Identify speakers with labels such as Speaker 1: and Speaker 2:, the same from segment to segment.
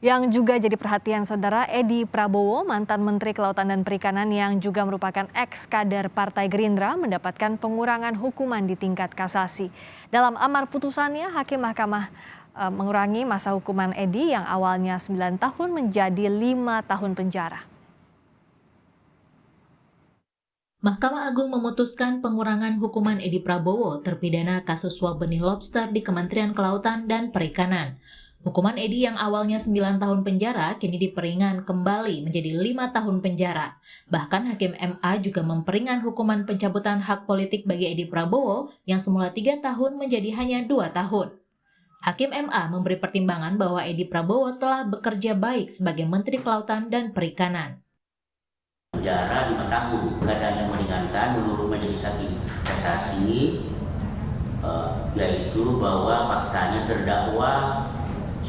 Speaker 1: Yang juga jadi perhatian saudara, Edi Prabowo, mantan Menteri Kelautan dan Perikanan yang juga merupakan ex-kader Partai Gerindra, mendapatkan pengurangan hukuman di tingkat kasasi. Dalam amar putusannya, Hakim Mahkamah mengurangi masa hukuman Edi yang awalnya 9 tahun menjadi 5 tahun penjara.
Speaker 2: Mahkamah Agung memutuskan pengurangan hukuman Edi Prabowo terpidana kasus suap benih lobster di Kementerian Kelautan dan Perikanan. Hukuman Edi yang awalnya 9 tahun penjara kini diperingan kembali menjadi 5 tahun penjara. Bahkan Hakim MA juga memperingan hukuman pencabutan hak politik bagi Edi Prabowo yang semula 3 tahun menjadi hanya 2 tahun. Hakim MA memberi pertimbangan bahwa Edi Prabowo telah bekerja baik sebagai Menteri Kelautan dan Perikanan.
Speaker 3: Penjara 5 tahun, keadaan yang meringankan menurut Majelis Hakim Kasasi, yaitu bahwa faktanya terdakwa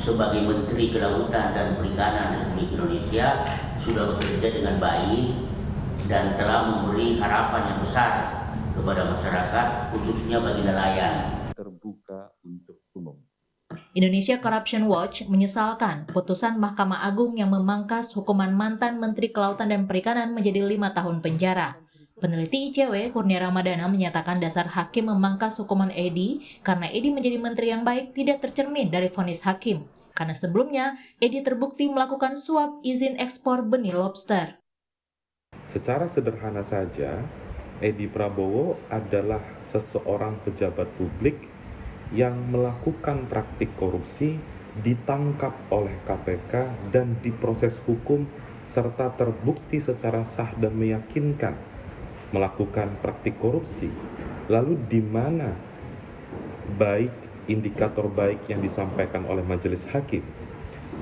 Speaker 3: sebagai Menteri Kelautan dan Perikanan Republik Indonesia sudah bekerja dengan baik dan telah memberi harapan yang besar kepada masyarakat, khususnya bagi nelayan.
Speaker 4: Terbuka untuk umum.
Speaker 2: Indonesia Corruption Watch menyesalkan putusan Mahkamah Agung yang memangkas hukuman mantan Menteri Kelautan dan Perikanan menjadi 5 tahun penjara. Peneliti ICW, Kurnia Ramadana, menyatakan dasar hakim memangkas hukuman Edi karena Edi menjadi menteri yang baik tidak tercermin dari vonis hakim. Karena sebelumnya, Edi terbukti melakukan suap izin ekspor benih lobster.
Speaker 4: Secara sederhana saja, Edi Prabowo adalah seseorang pejabat publik yang melakukan praktik korupsi, ditangkap oleh KPK dan diproses hukum serta terbukti secara sah dan meyakinkan melakukan praktik korupsi. Lalu di mana indikator baik yang disampaikan oleh majelis hakim?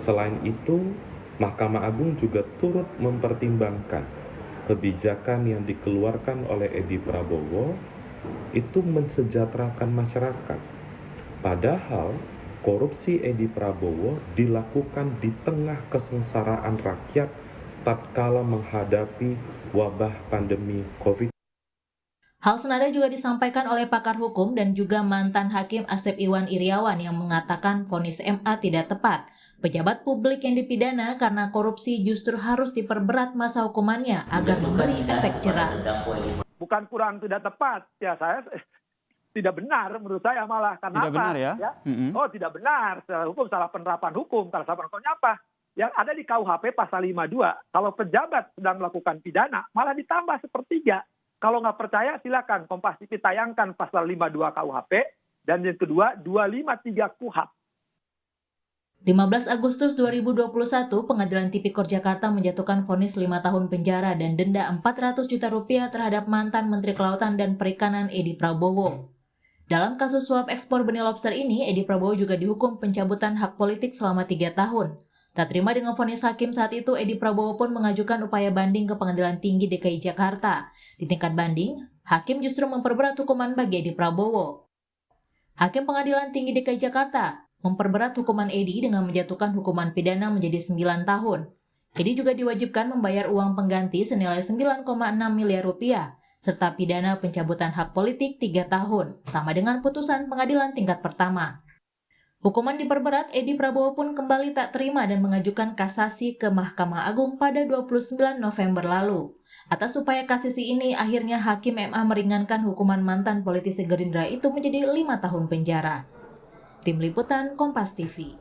Speaker 4: Selain itu, Mahkamah Agung juga turut mempertimbangkan kebijakan yang dikeluarkan oleh Edi Prabowo itu mensejahterakan masyarakat. Padahal korupsi Edi Prabowo dilakukan di tengah kesengsaraan rakyat tatkala menghadapi wabah pandemi COVID.
Speaker 2: Hal senada juga disampaikan oleh pakar hukum dan juga mantan hakim Asep Iwan Iriawan yang mengatakan vonis MA tidak tepat. Pejabat publik yang dipidana karena korupsi justru harus diperberat masa hukumannya agar memberi efek jerah.
Speaker 5: Bukan kurang tidak tepat, ya saya tidak benar menurut saya malah. Karena
Speaker 6: tidak
Speaker 5: apa?
Speaker 6: Benar ya?
Speaker 5: Oh tidak benar, salah hukum, salah penerapan hukum. Kalau salah penerapannya apa? Yang ada di KUHP pasal 52, kalau pejabat sedang melakukan pidana, malah ditambah sepertiga. Kalau nggak percaya, silakan Kompas TV tayangkan pasal 52 KUHP, dan yang kedua, 253 KUHP.
Speaker 2: 15 Agustus 2021, Pengadilan Tipikor Jakarta menjatuhkan vonis 5 tahun penjara dan denda 400 juta rupiah terhadap mantan Menteri Kelautan dan Perikanan Edi Prabowo. Dalam kasus suap ekspor benih lobster ini, Edi Prabowo juga dihukum pencabutan hak politik selama 3 tahun. Tak terima dengan vonis hakim saat itu, Edi Prabowo pun mengajukan upaya banding ke Pengadilan Tinggi DKI Jakarta. Di tingkat banding, hakim justru memperberat hukuman bagi Edi Prabowo. Hakim Pengadilan Tinggi DKI Jakarta memperberat hukuman Edi dengan menjatuhkan hukuman pidana menjadi 9 tahun. Edi juga diwajibkan membayar uang pengganti senilai 9,6 miliar rupiah, serta pidana pencabutan hak politik 3 tahun, sama dengan putusan pengadilan tingkat pertama. Hukuman diperberat, Edi Prabowo pun kembali tak terima dan mengajukan kasasi ke Mahkamah Agung pada 29 November lalu. Atas upaya kasasi ini, akhirnya Hakim MA meringankan hukuman mantan politisi Gerindra itu menjadi 5 tahun penjara. Tim Liputan Kompas TV.